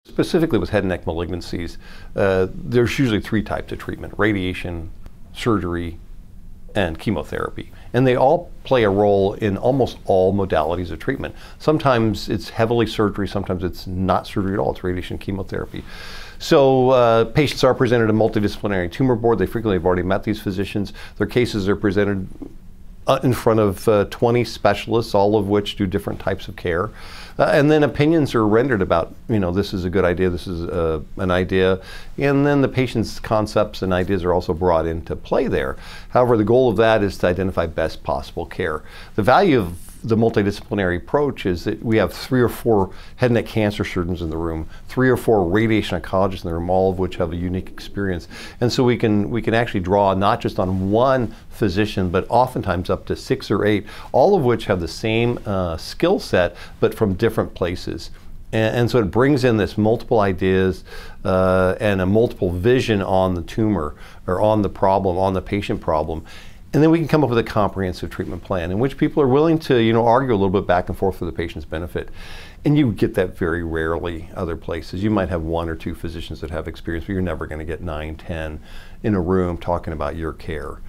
Specifically with head and neck malignancies, there's usually three types of treatment: radiation, surgery, and chemotherapy. And they all play a role in almost all modalities of treatment. Sometimes it's heavily surgery, sometimes it's not surgery at all, it's radiation chemotherapy. So patients are presented a multidisciplinary tumor board. They frequently have already met these physicians. Their cases are presented in front of 20 specialists, all of which do different types of care. And then opinions are rendered about, this is a good idea, this is an idea. And then the patient's concepts and ideas are also brought into play there. However, the goal of that is to identify best possible care. The value of the multidisciplinary approach is that we have 3 or 4 head and neck cancer surgeons in the room, 3 or 4 radiation oncologists in the room, all of which have a unique experience. And so we can actually draw not just on one physician, but oftentimes up to 6 or 8, all of which have the same skill set, but from different places. And so it brings in this multiple ideas and a multiple vision on the tumor, or on the problem, on the patient problem. And then we can come up with a comprehensive treatment plan in which people are willing to, argue a little bit back and forth for the patient's benefit. And you get that very rarely other places. You might have 1 or 2 physicians that have experience, but you're never going to get 9, 10 in a room talking about your care.